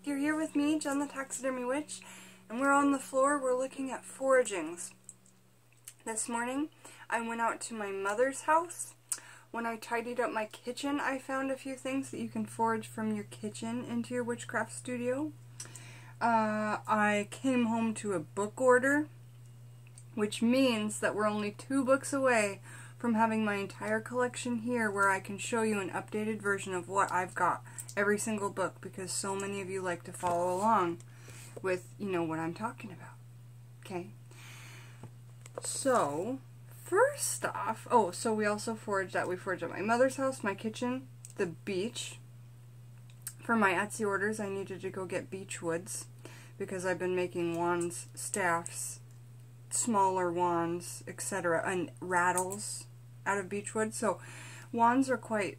You're here with me, Jen the Taxidermy Witch, and we're on the floor. We're looking at foragings. This morning, I went out to my mother's house. When I tidied up my kitchen, I found a few things that you can forage from your kitchen into your witchcraft studio. I came home to a book order, which means that we're only 2 books away from having my entire collection here where I can show you an updated version of what I've got, every single book, because so many of you like to follow along with, you know, what I'm talking about. Okay? So, first off, so we also foraged at my mother's house, my kitchen, the beach. For my Etsy orders, I needed to go get beech woods because I've been making wands, staffs, smaller wands, etc., and rattles out of beech wood. So wands are quite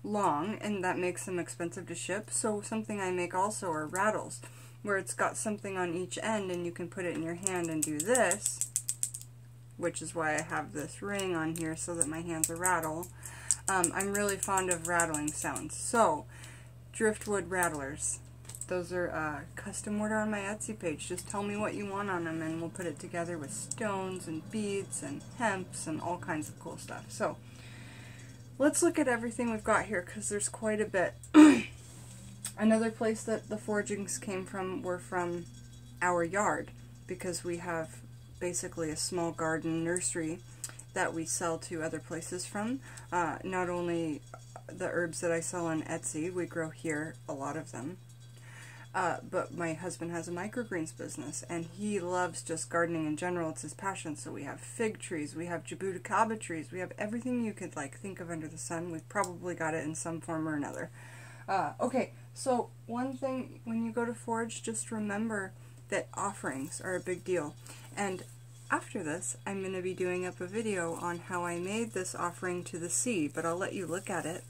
long, and that makes them expensive to ship. So something I make also are rattles, where it's got something on each end and you can put it in your hand and do this, which is why I have this ring on here so that my hands are rattle. I'm really fond of rattling sounds. So driftwood rattlers. Those are custom order on my Etsy page. Just tell me what you want on them and we'll put it together with stones and beads and hemps and all kinds of cool stuff. So let's look at everything we've got here because there's quite a bit. Another place that the foragings came from were from our yard, because we have basically a small garden nursery that we sell to other places from. Not only the herbs that I sell on Etsy, we grow here, a lot of them. But my husband has a microgreens business, and he loves just gardening in general. It's his passion. So we have fig trees, we have jabuticaba trees, we have everything you could think of under the sun. We've probably got it in some form or another. Okay, so one thing, when you go to forage, just remember that offerings are a big deal. And after this, I'm going to be doing up a video on how I made this offering to the sea, but I'll let you look at it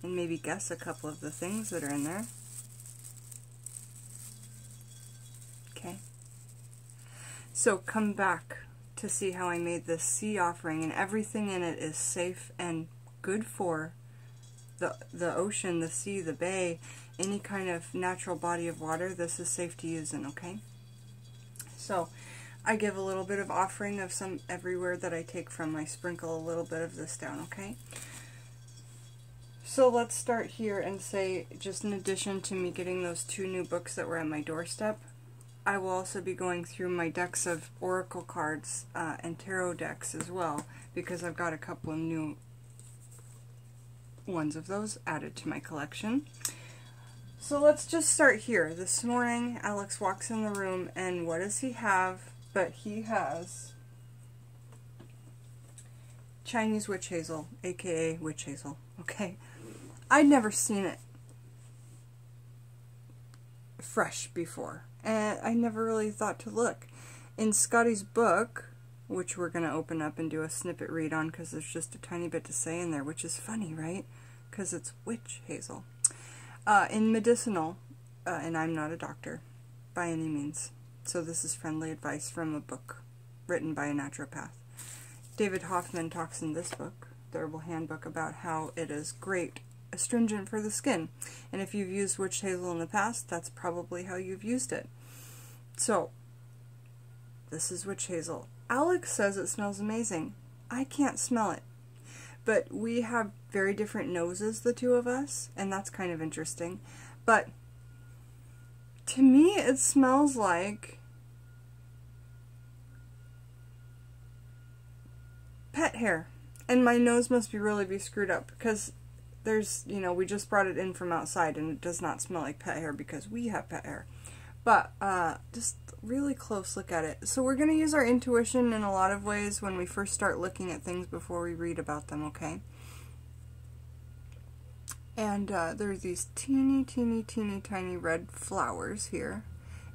and maybe guess a couple of the things that are in there. Okay. So come back to see how I made this sea offering, and everything in it is safe and good for the ocean, the sea, the bay, any kind of natural body of water. This is safe to use in, okay? So I give a little bit of offering of some everywhere that I take from. I sprinkle a little bit of this down, okay? So let's start here and say, just in addition to me getting those 2 new books that were at my doorstep, I will also be going through my decks of oracle cards and tarot decks as well, because I've got a couple of new ones of those added to my collection. So let's just start here. This morning, Alex walks in the room, and what does he have? But he has Chinese witch hazel, aka witch hazel. Okay, I'd never seen it fresh before, and I never really thought to look. In Scotty's book, which we're going to open up and do a snippet read on because there's just a tiny bit to say in there, which is funny, right? Because it's witch hazel. In medicinal, and I'm not a doctor by any means, so this is friendly advice from a book written by a naturopath. David Hoffman talks in this book, the Herbal Handbook, about how it is great astringent for the skin. And if you've used witch hazel in the past, that's probably how you've used it. So, this is witch hazel. Alex says it smells amazing. I can't smell it. But we have very different noses, the 2 of us, and that's kind of interesting. But to me, it smells like pet hair. And my nose must be screwed up, because there's, you know, we just brought it in from outside and it does not smell like pet hair because we have pet hair. But just really close look at it. So we're going to use our intuition in a lot of ways when we first start looking at things before we read about them, okay? And there's these teeny tiny red flowers here.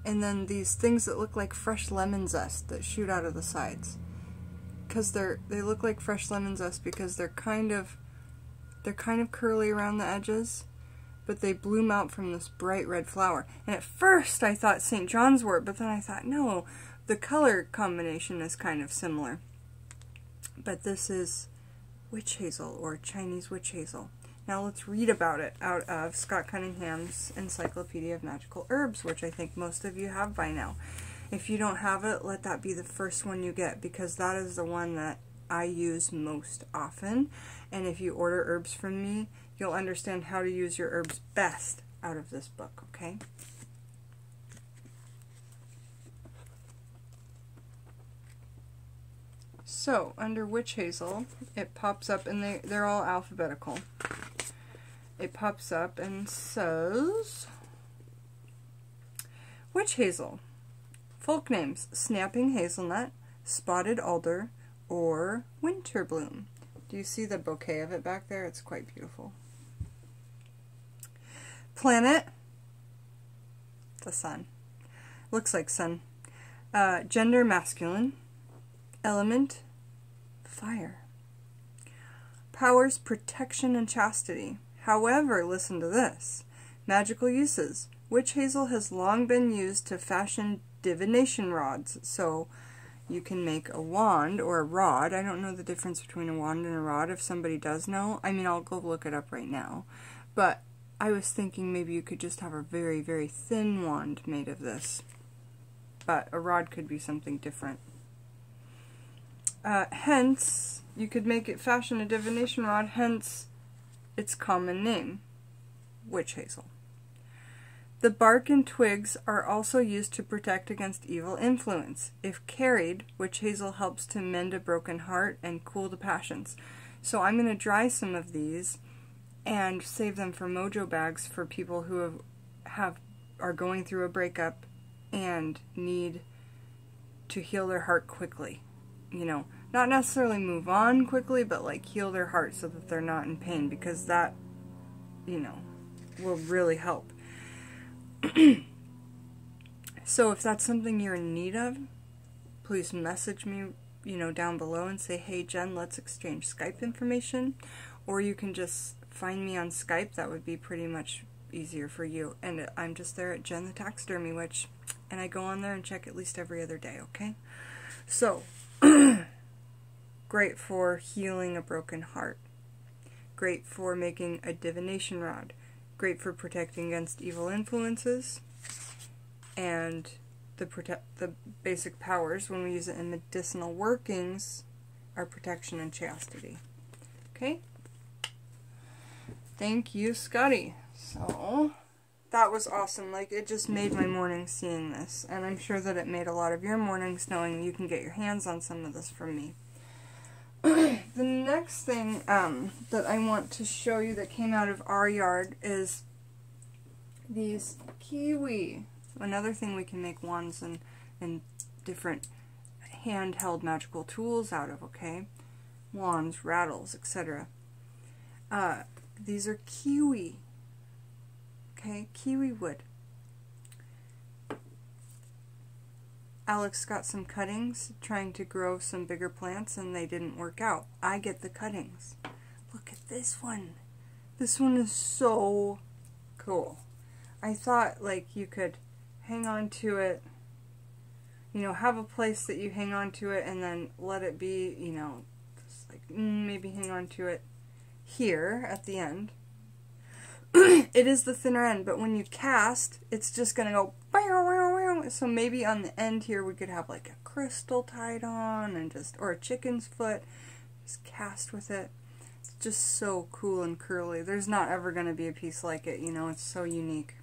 And then these things that look like fresh lemon zest that shoot out of the sides. Because they look like fresh lemon zest because they're kind of curly around the edges, but they bloom out from this bright red flower. And at first I thought St. John's wort, but then I thought, no, the color combination is kind of similar. But this is witch hazel, or Chinese witch hazel. Now let's read about it out of Scott Cunningham's Encyclopedia of Magical Herbs, which I think most of you have by now. If you don't have it, let that be the first one you get, because that is the one that I use most often. And if you order herbs from me, you'll understand how to use your herbs best out of this book, okay? So, under witch hazel, it pops up, and they're all alphabetical. It pops up and says, witch hazel. Folk names, snapping hazelnut, spotted alder, or winter bloom. Do you see the bouquet of it back there? It's quite beautiful. Planet, the sun. Looks like sun. Gender, masculine. Element, fire. Powers, protection and chastity. However, listen to this. Magical uses. Witch hazel has long been used to fashion divination rods. So you can make a wand or a rod. I don't know the difference between a wand and a rod. If somebody does know, I mean, I'll go look it up right now. But I was thinking maybe you could just have a very, very thin wand made of this. But a rod could be something different. Hence, you could make it fashion a divination rod, hence its common name, witch hazel. The bark and twigs are also used to protect against evil influence. If carried, witch hazel helps to mend a broken heart and cool the passions. So I'm going to dry some of these and save them for mojo bags for people who are going through a breakup and need to heal their heart quickly. You know, not necessarily move on quickly, but like heal their heart so that they're not in pain, because that, you know, will really help. So if that's something you're in need of, please message me, you know, down below and say, hey Jen, let's exchange Skype information, or you can just find me on Skype. That would be pretty much easier for you. And I'm just there at Jen the Taxidermy Witch, and I go on there and check at least every other day, okay? So, great for healing a broken heart. Great for making a divination rod. Great for protecting against evil influences. And the basic powers, when we use it in medicinal workings, are protection and chastity. Okay? Thank you, Scotty. So, that was awesome. Like, it just made my morning seeing this. And I'm sure that it made a lot of your mornings knowing you can get your hands on some of this from me. The next thing that I want to show you that came out of our yard is these kiwi. Another thing we can make wands and different handheld magical tools out of, okay? Wands, rattles, etc. These are kiwi. Okay, kiwi wood. Alex got some cuttings trying to grow some bigger plants and they didn't work out. I get the cuttings. Look at this one. This one is so cool. I thought like you could hang on to it, you know, have a place that you hang on to it and then let it be, you know, just like maybe hang on to it here at the end. It is the thinner end, but when you cast, it's just going to go, so maybe on the end here we could have like a crystal tied on and just, or a chicken's foot, just cast with it. It's just so cool and curly. There's not ever going to be a piece like it, you know, it's so unique.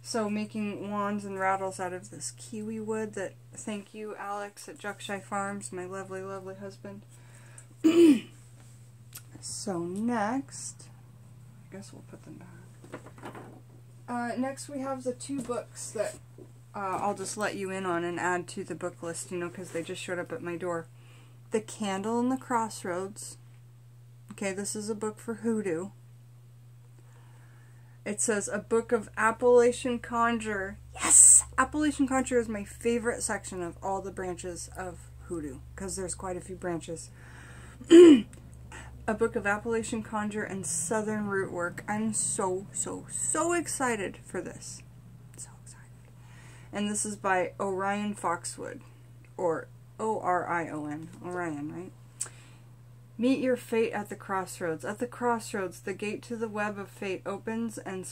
So making wands and rattles out of this kiwi wood that, thank you Alex at Juckshire Farms, my lovely, lovely husband. So next, I guess we'll put them back. Next we have the two books that I'll just let you in on and add to the book list, you know, because they just showed up at my door. The Candle in the Crossroads. Okay, this is a book for Hoodoo. It says a book of Appalachian Conjure. Yes! Appalachian Conjure is my favorite section of all the branches of Hoodoo, because there's quite a few branches. A book of Appalachian Conjure and Southern Root Work. I'm so excited for this. So excited. And this is by Orion Foxwood. Or O-R-I-O-N. Orion, right? Meet your fate at the crossroads. At the crossroads, the gate to the web of fate opens and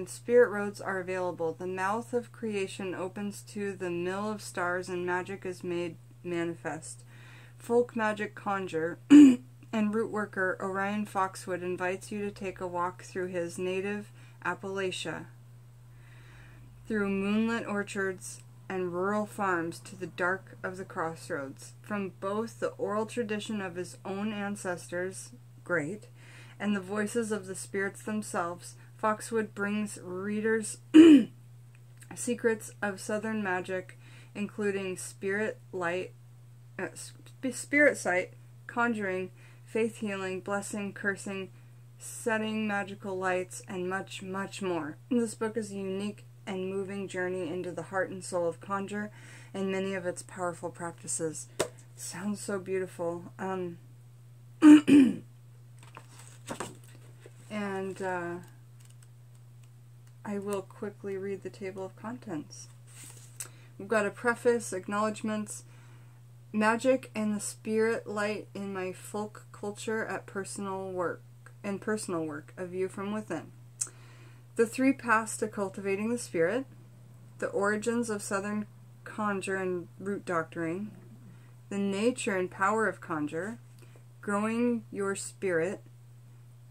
spirit roads are available. The mouth of creation opens to the mill of stars and magic is made manifest. Folk magic conjure and root worker Orion Foxwood invites you to take a walk through his native Appalachia, through moonlit orchards and rural farms to the dark of the crossroads. From both the oral tradition of his own ancestors, great, and the voices of the spirits themselves, Foxwood brings readers secrets of southern magic, including spirit sight, conjuring, faith healing, blessing, cursing, setting magical lights, and much, much more. This book is a unique and moving journey into the heart and soul of conjure and many of its powerful practices. Sounds so beautiful. I will quickly read the table of contents. We've got a preface, acknowledgments, magic and the spirit light in my folk culture at personal work, a view from within. The 3 paths to cultivating the spirit, the origins of Southern conjure and root doctoring, the nature and power of conjure, growing your spirit,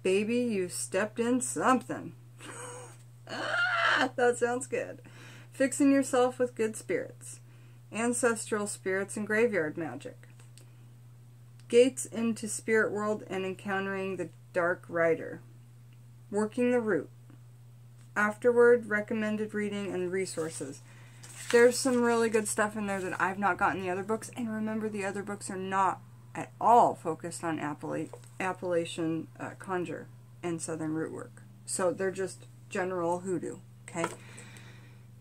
baby, you stepped in something. That sounds good. Fixing yourself with good spirits, ancestral spirits and graveyard magic, gates into spirit world and encountering the dark rider, working the root. Afterward, recommended reading and resources. There's some really good stuff in there that I've not gotten in the other books, and remember the other books are not at all focused on Appalachian conjure and southern root work. So they're just general hoodoo, okay?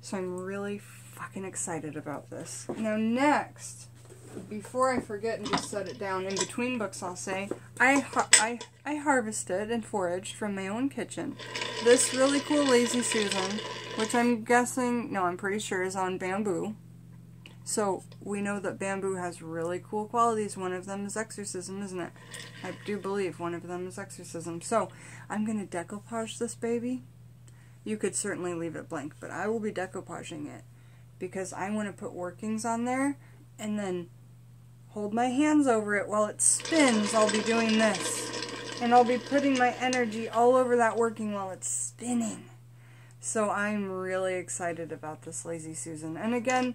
So I'm really fucking excited about this. Now next, before I forget and just set it down, in between books I'll say, I harvested and foraged from my own kitchen this really cool Lazy Susan, which I'm guessing, no, I'm pretty sure is on bamboo. So we know that bamboo has really cool qualities. One of them is exorcism, isn't it? I do believe one of them is exorcism. So I'm going to decoupage this baby. You could certainly leave it blank, but I will be decoupaging it because I want to put workings on there and then hold my hands over it while it spins. I'll be doing this. And I'll be putting my energy all over that working while it's spinning. So I'm really excited about this Lazy Susan. And again,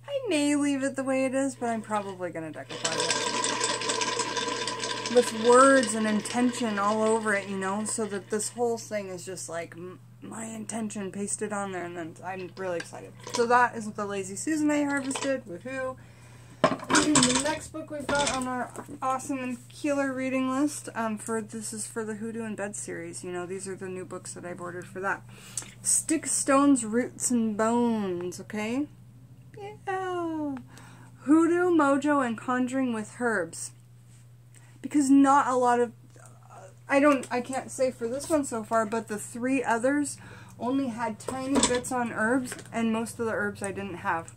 I may leave it the way it is, but I'm probably going to decoupage it. With words and intention all over it, you know, so that this whole thing is just like my intention pasted on there, and then I'm really excited. So that is the Lazy Susan I harvested. Woohoo! The next book we've got on our awesome and killer reading list, this is for the Hoodoo in Bed series. You know, these are the new books that I've ordered for that. Stick, Stones, Roots, and Bones, okay? Yeah. Hoodoo, Mojo, and Conjuring with Herbs. Because not a lot of, I can't say for this one so far, but the 3 others only had tiny bits on herbs, and most of the herbs I didn't have.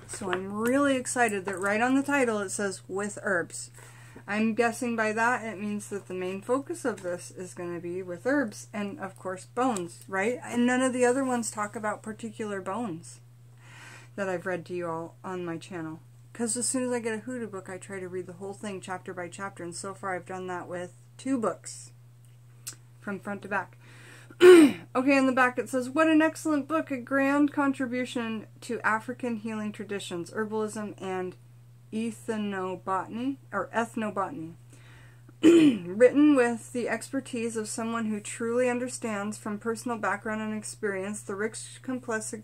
So I'm really excited that right on the title it says with herbs. I'm guessing by that it means that the main focus of this is going to be with herbs and of course bones, right? And none of the other ones talk about particular bones that I've read to you all on my channel. Because as soon as I get a hoodoo book I try to read the whole thing chapter by chapter, and so far I've done that with 2 books from front to back. Okay, in the back it says, what an excellent book, a grand contribution to African healing traditions, herbalism, and ethnobotany. Written with the expertise of someone who truly understands from personal background and experience the rich complexity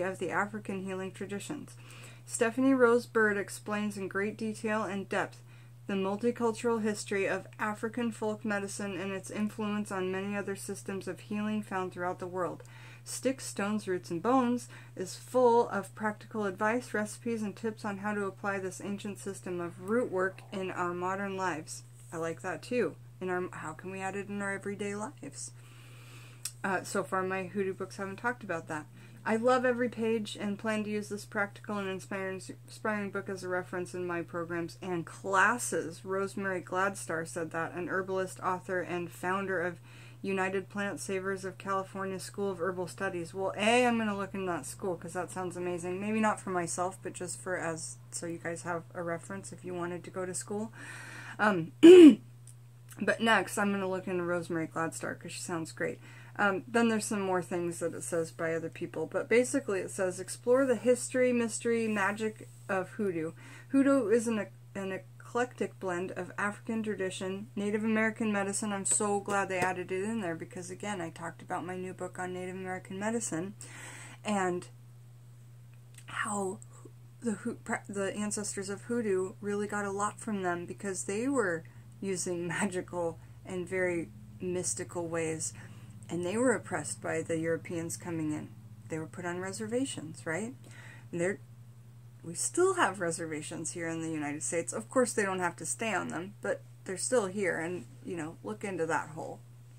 of the African healing traditions. Stephanie Rose Bird explains in great detail and depth the multicultural history of African folk medicine and its influence on many other systems of healing found throughout the world. Sticks, Stones, Roots, and Bones is full of practical advice, recipes, and tips on how to apply this ancient system of root work in our modern lives. I like that too. How can we add it in our everyday lives? So far my hoodoo books haven't talked about that. I love every page and plan to use this practical and inspiring book as a reference in my programs and classes. Rosemary Gladstar said that, an herbalist, author, and founder of United Plant Savers of California School of Herbal Studies. Well, I'm going to look in that school because that sounds amazing. Maybe not for myself, but just so you guys have a reference if you wanted to go to school. But next, I'm going to look into Rosemary Gladstar because she sounds great. Then there's some more things that it says by other people. But basically it says, explore the history, mystery, magic of Hoodoo. Hoodoo is an eclectic blend of African tradition, Native American medicine. I'm so glad they added it in there because, again, I talked about my new book on Native American medicine and how the ancestors of Hoodoo really got a lot from them because they were using magical and very mystical ways. And they were oppressed by the Europeans coming in. They were put on reservations, right? And we still have reservations here in the United States. Of course, they don't have to stay on them, but they're still here. And, you know, look into that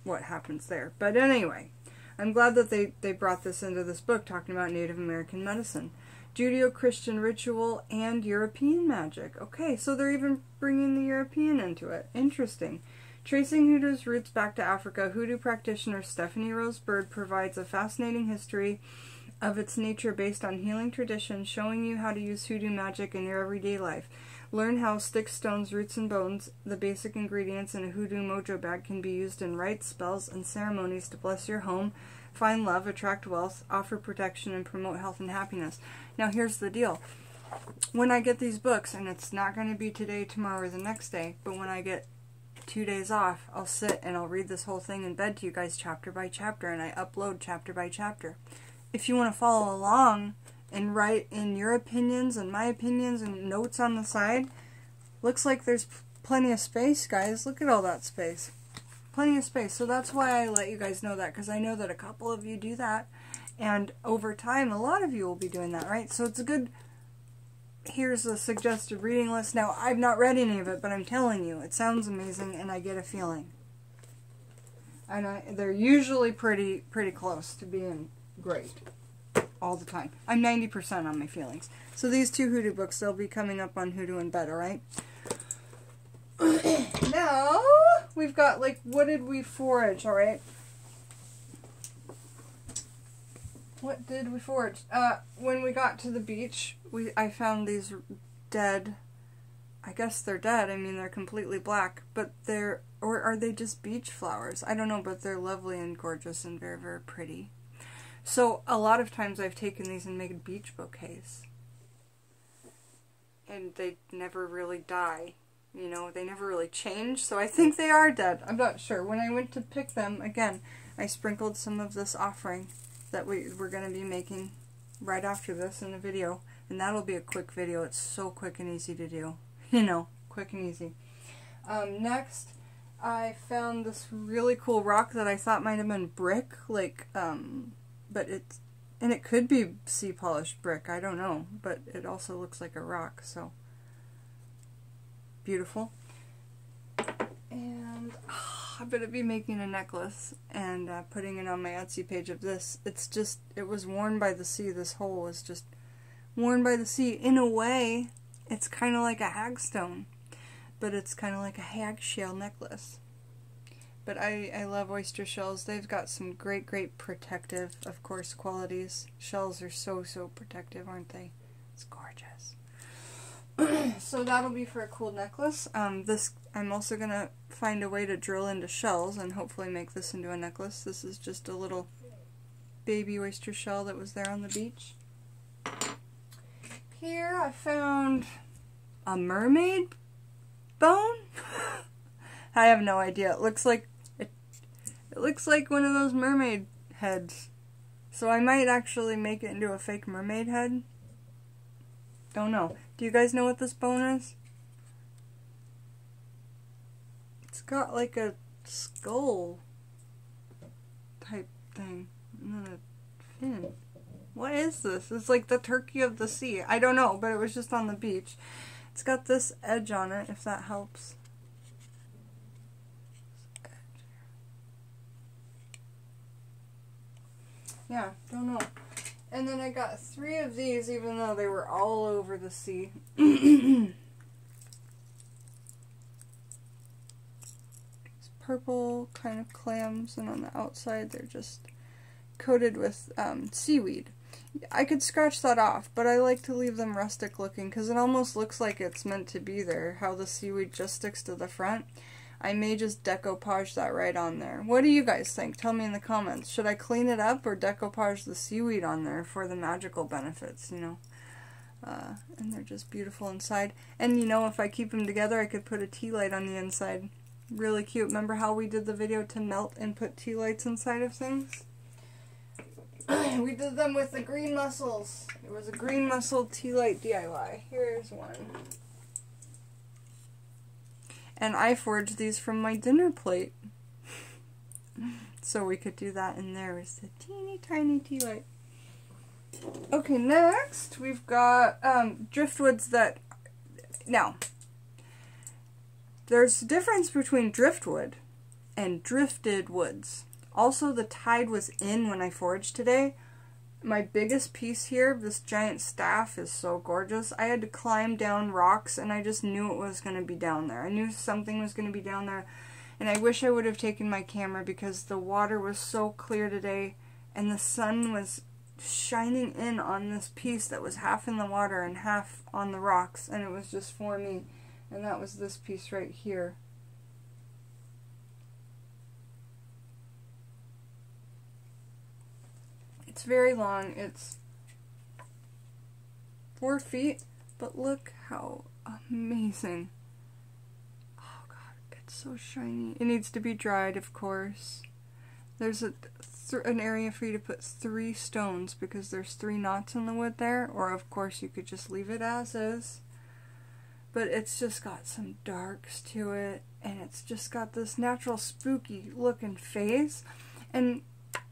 what happens there. But anyway, I'm glad that they brought this into this book, talking about Native American medicine. Judeo-Christian ritual and European magic. Okay, so they're even bringing the European into it. Interesting. Tracing Hoodoo's roots back to Africa, Hoodoo practitioner Stephanie Rose Bird provides a fascinating history of its nature based on healing traditions, showing you how to use Hoodoo magic in your everyday life. Learn how sticks, stones, roots, and bones, the basic ingredients in a Hoodoo mojo bag, can be used in rites, spells, and ceremonies to bless your home, find love, attract wealth, offer protection, and promote health and happiness. Now here's the deal. When I get these books, and it's not going to be today, tomorrow, or the next day, but when I get 2 days off, I'll sit and I'll read this whole thing in bed to you guys chapter by chapter, and I upload chapter by chapter. If you want to follow along and write in your opinions and my opinions and notes on the side, looks like there's plenty of space, guys. Look at all that space. Plenty of space. So that's why I let you guys know that, because I know that a couple of you do that, and over time a lot of you will be doing that, right? So it's a good... Here's a suggested reading list. Now, I've not read any of it, but I'm telling you, it sounds amazing, and I get a feeling. And they're usually pretty close to being great all the time. I'm 90% on my feelings. So these 2 Hoodoo books, they'll be coming up on Hoodoo and Bed, alright? Now, we've got, like, what did we forage, alright? What did we forage? When we got to the beach, I found these dead. I guess they're dead. I mean, they're completely black, but or are they just beach flowers? I don't know, but they're lovely and gorgeous and very, very pretty. So a lot of times I've taken these and made beach bouquets. And they never really die. You know, they never really change, so I think they are dead. I'm not sure. When I went to pick them, again, I sprinkled some of this offering that we're going to be making right after this in a video, and that'll be a quick video. It's so quick and easy to do, you know, quick and easy. Next, I found this really cool rock that I thought might have been brick, like, but it could be sea polished brick, I don't know, but it also looks like a rock, so beautiful. And I'm going to be making a necklace and putting it on my Etsy page of this. It was worn by the sea. This hole was just worn by the sea. In a way, it's kind of like a hagstone, but it's kind of like a hag shell necklace. But I love oyster shells. They've got some great protective, of course, qualities. Shells are so protective, aren't they? It's gorgeous. So that'll be for a cool necklace. I'm also going to find a way to drill into shells and hopefully make this into a necklace. This is just a little baby oyster shell that was there on the beach. Here I found a mermaid bone. I have no idea. It looks like one of those mermaid heads. So I might actually make it into a fake mermaid head. Don't know. Do you guys know what this bone is? It's got like a skull type thing. And then a fin. What is this? It's like the turkey of the sea. I don't know, but it was just on the beach. It's got this edge on it, if that helps. Yeah, don't know. And then I got 3 of these, even though they were all over the sea. Purple kind of clams, and on the outside they're just coated with seaweed. I could scratch that off, but I like to leave them rustic looking because it almost looks like it's meant to be there, how the seaweed just sticks to the front. I may just decoupage that right on there. What do you guys think? Tell me in the comments. Should I clean it up or decoupage the seaweed on there for the magical benefits, you know? And they're just beautiful inside. And you know, if I keep them together, I could put a tea light on the inside. Really cute. Remember how we did the video to melt and put tea lights inside of things? We did them with the green mussels. It was a green mussel tea light DIY. Here's one. And I forged these from my dinner plate. So we could do that in there with the teeny tiny tea light. Okay, next we've got driftwoods that... Now, there's a difference between driftwood and drifted woods. Also, the tide was in when I foraged today. My biggest piece here, this giant staff, is so gorgeous. I had to climb down rocks, and I just knew it was going to be down there. I knew something was going to be down there, and I wish I would have taken my camera because the water was so clear today, and the sun was shining in on this piece that was half in the water and half on the rocks, and it was just for me. And that was this piece right here. It's very long. It's 4 feet, but look how amazing. Oh god, it's so shiny. It needs to be dried, of course. There's an area for you to put 3 stones because there's 3 knots in the wood there, or of course you could just leave it as is. But it's just got some darks to it, and it's just got this natural spooky looking face. And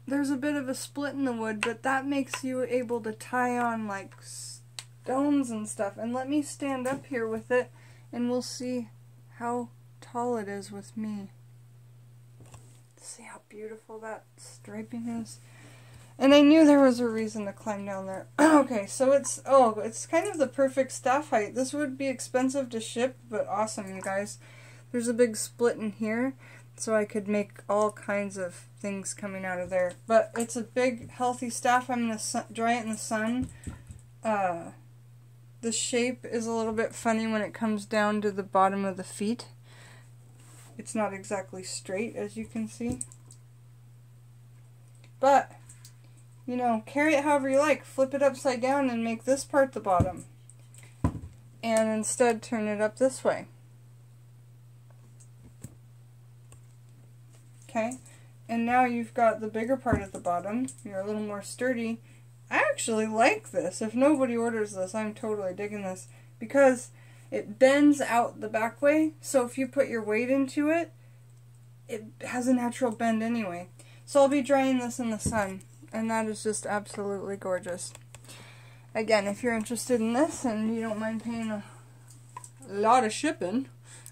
there's a bit of a split in the wood, but that makes you able to tie on like stones and stuff. And let me stand up here with it, and we'll see how tall it is with me. See how beautiful that striping is. And I knew there was a reason to climb down there. Okay, so it's kind of the perfect staff height. This would be expensive to ship, but awesome, you guys. There's a big split in here, so I could make all kinds of things coming out of there. But it's a big, healthy staff. I'm going to dry it in the sun. The shape is a little bit funny when it comes down to the bottom of the feet. It's not exactly straight, as you can see. But... you know, carry it however you like. Flip it upside down and make this part the bottom. And instead turn it up this way. Okay? And now you've got the bigger part at the bottom. You're a little more sturdy. I actually like this. If nobody orders this, I'm totally digging this. Because it bends out the back way. So if you put your weight into it, it has a natural bend anyway. So I'll be drying this in the sun. And that is just absolutely gorgeous. Again, if you're interested in this and you don't mind paying a lot of shipping,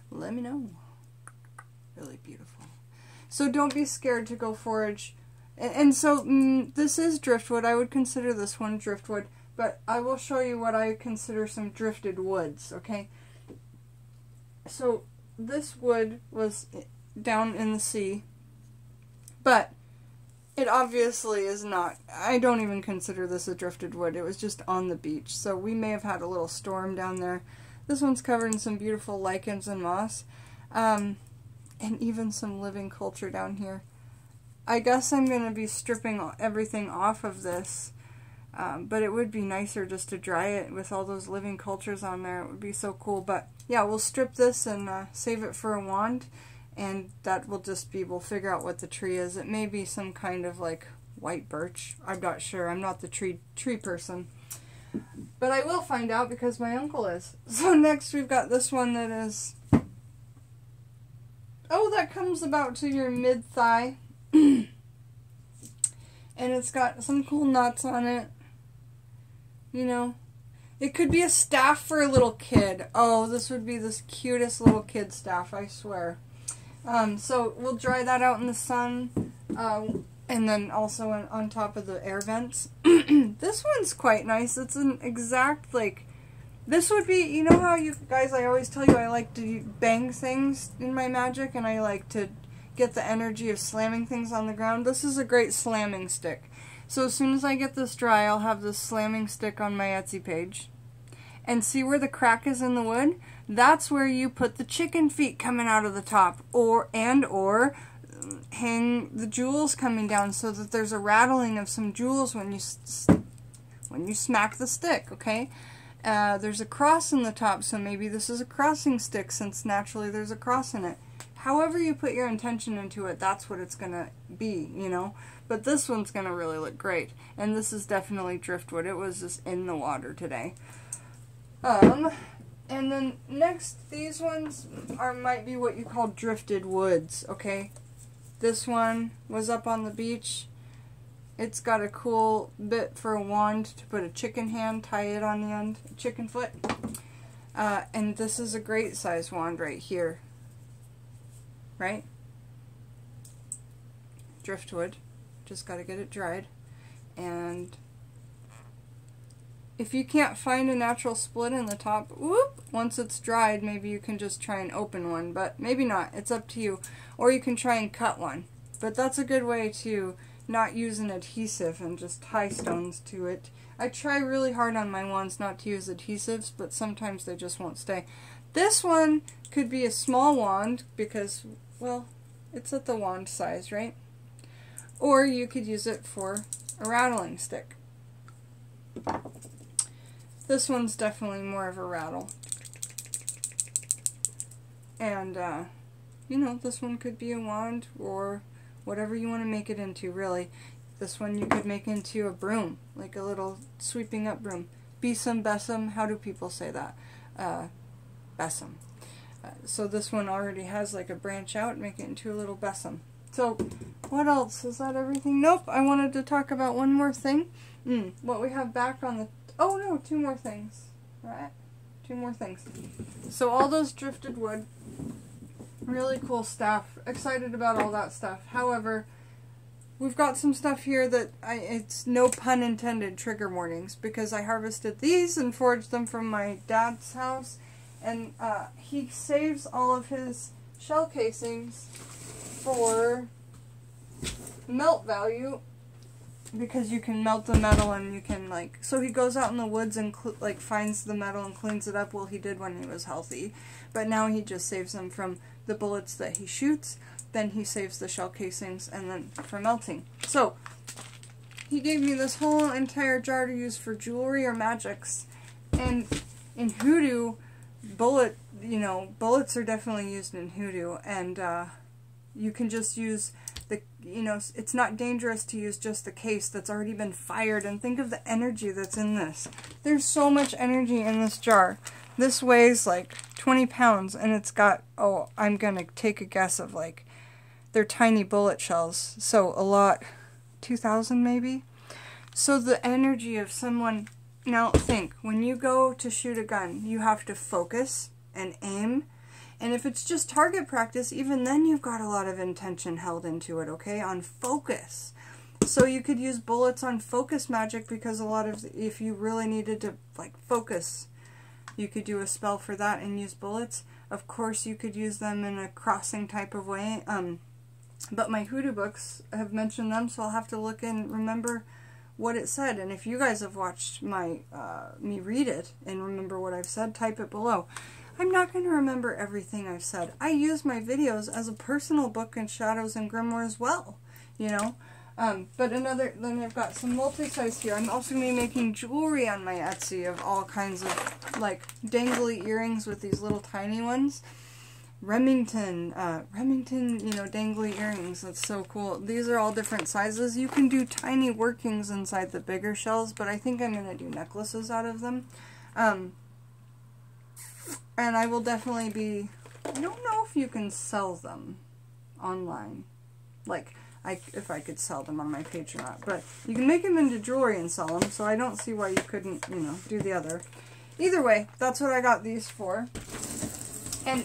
let me know. Really beautiful. So don't be scared to go forage. And so this is driftwood. I would consider this one driftwood. But I will show you what I consider some drifted woods, okay? So this wood was down in the sea. But... it obviously is not. I don't even consider this a drifted wood. It was just on the beach. So we may have had a little storm down there. This one's covered in some beautiful lichens and moss. And even some living culture down here. I guess I'm going to be stripping everything off of this. But it would be nicer just to dry it with all those living cultures on there. It would be so cool. But yeah, we'll strip this and save it for a wand. And that will just be, we'll figure out what the tree is. It may be some kind of like white birch. I'm not sure. I'm not the tree person. But I will find out because my uncle is. So next we've got this one that is... oh, that comes about to your mid-thigh. And it's got some cool knots on it. You know. It could be a staff for a little kid. Oh, this would be the cutest little kid staff, I swear. So we'll dry that out in the sun, and then also on top of the air vents. This one's quite nice. It's an exact, like, this would be, you know how you guys, I always tell you I like to bang things in my magic, and I like to get the energy of slamming things on the ground. This is a great slamming stick. So as soon as I get this dry, I'll have this slamming stick on my Etsy page. And see where the crack is in the wood? That's where you put the chicken feet coming out of the top, or hang the jewels coming down so that there's a rattling of some jewels when you smack the stick, okay? There's a cross in the top, so maybe this is a crossing stick since naturally there's a cross in it. However you put your intention into it, that's what it's going to be, you know? But this one's going to really look great. And this is definitely driftwood. It was just in the water today. And then next, these ones might be what you call drifted woods, okay? This one was up on the beach. It's got a cool bit for a wand to put a chicken hand, tie it on the end, a chicken foot. And this is a great size wand right here. Right? Driftwood. Just got to get it dried. And if you can't find a natural split in the top, whoop, once it's dried, maybe you can just try and open one, but maybe not. It's up to you. Or you can try and cut one. But that's a good way to not use an adhesive and just tie stones to it. I try really hard on my wands not to use adhesives, but sometimes they just won't stay. This one could be a small wand because, well, it's at the wand size, right? Or you could use it for a rattling stick. This one's definitely more of a rattle. And, you know, this one could be a wand or whatever you want to make it into, really. This one you could make into a broom, like a little sweeping up broom. Besom, besom, how do people say that? Besom. So this one already has like a branch out, make it into a little besom. So, what else? Is that everything? Nope, I wanted to talk about one more thing. What we have back on the... Oh no, 2 more things. Right? 2 more things. So all those drifted wood, really cool stuff. Excited about all that stuff. However, we've got some stuff here that it's no pun intended trigger warnings, because I harvested these and foraged them from my dad's house, and he saves all of his shell casings for melt value, because you can melt the metal and you can, like, so he goes out in the woods and like finds the metal and cleans it up. Well, he did when he was healthy, but now he just saves them from the bullets that he shoots. Then he saves the shell casings and then for melting. So he gave me this whole entire jar to use for jewelry or magics. And in Hoodoo, bullets are definitely used in Hoodoo, and you can just use the, it's not dangerous to use just the case that's already been fired. And think of the energy that's in this. There's so much energy in this jar. This weighs like 20 pounds, and it's got, oh, I'm going to take a guess of like, they're tiny bullet shells. So a lot, 2,000 maybe? So the energy of someone, now think, when you go to shoot a gun, you have to focus and aim. And if it's just target practice, even then you've got a lot of intention held into it, okay, on focus. So you could use bullets on focus magic, because a lot of, if you really needed to, like, focus, you could do a spell for that and use bullets. Of course, you could use them in a crossing type of way. But my Hoodoo books have mentioned them, so I'll have to look and remember what it said. And if you guys have watched my me read it and remember what I've said, type it below. I'm not going to remember everything I've said. I use my videos as a personal book in Shadows and Grimoire as well, But then I've got some multi-size here. I'm also going to be making jewelry on my Etsy of all kinds of, like, dangly earrings with these little tiny ones. Remington, dangly earrings. That's so cool. These are all different sizes. You can do tiny workings inside the bigger shells, but I think I'm going to do necklaces out of them. And I will definitely be, I don't know if you can sell them online. Like, if I could sell them on my page or not. But you can make them into jewelry and sell them, so I don't see why you couldn't, do the other. Either way, that's what I got these for. And,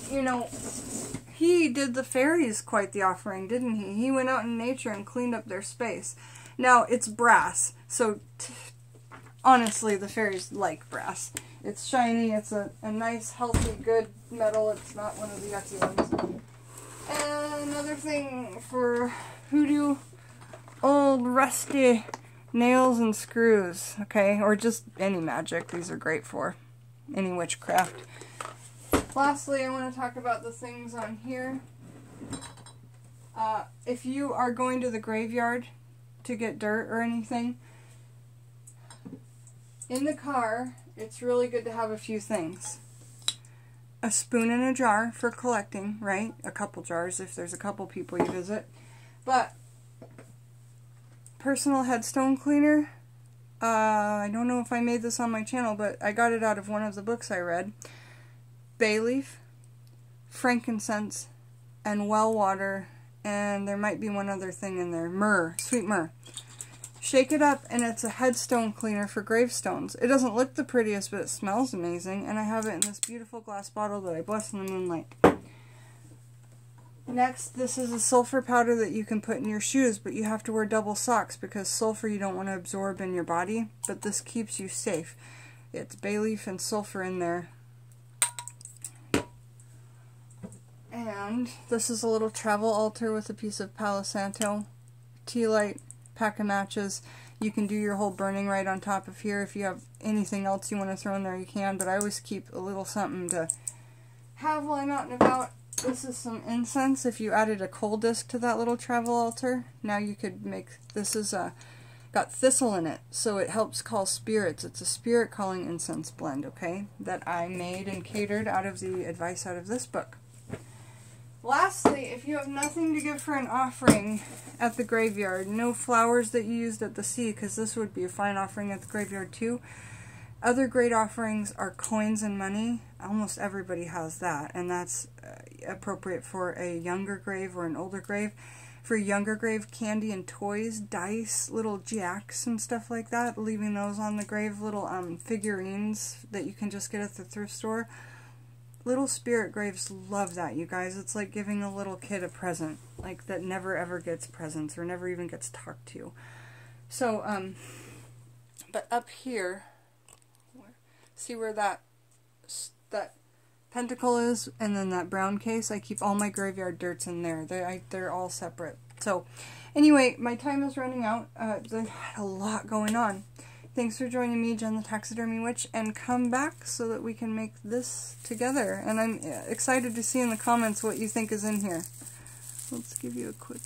he did the fairies quite the offering, didn't he? He went out in nature and cleaned up their space. Now, it's brass, so honestly, the fairies like brass. It's shiny, it's a nice, healthy, good metal. It's not one of the yucky ones. And another thing for hoodoo, old rusty nails and screws, okay? Or just any magic. These are great for any witchcraft. Lastly, I want to talk about the things on here. If you are going to the graveyard to get dirt or anything, in the car, it's really good to have a few things. A spoon and a jar for collecting, right? A couple jars if there's a couple people you visit. But personal headstone cleaner, I don't know if I made this on my channel, but I got it out of one of the books I read. Bay leaf, frankincense, and well water, and there might be one other thing in there. Myrrh, sweet myrrh. Shake it up, and it's a headstone cleaner for gravestones. It doesn't look the prettiest, but it smells amazing, and I have it in this beautiful glass bottle that I bless in the moonlight. Next, this is a sulfur powder that you can put in your shoes, but you have to wear double socks because sulfur you don't want to absorb in your body, but this keeps you safe. It's bay leaf and sulfur in there. And this is a little travel altar with a piece of Palo Santo, tea light, pack of matches. You can do your whole burning right on top of here. If you have anything else you want to throw in there, you can, but I always keep a little something to have while I'm out and about. This is some incense. If you added a coal disc to that little travel altar, now you could make, this is got thistle in it, so it helps call spirits. It's a spirit calling incense blend, okay, that I made and catered out of the advice out of this book. Lastly, if you have nothing to give for an offering at the graveyard, no flowers that you used at the sea, because this would be a fine offering at the graveyard too. Other great offerings are coins and money. Almost everybody has that, and that's appropriate for a younger grave or an older grave. For a younger grave, candy and toys, dice, little jacks and stuff like that, leaving those on the grave, little figurines that you can just get at the thrift store. Little spirit graves love that, you guys. It's like giving a little kid a present, like that never ever gets presents or never even gets talked to. So, but up here, see where that pentacle is, and then that brown case, I keep all my graveyard dirts in there. They're all separate. So, anyway, my time is running out. There's a lot going on. Thanks for joining me, Jen the Taxidermy Witch, and come back so that we can make this together. And I'm excited to see in the comments what you think is in here. Let's give you a quick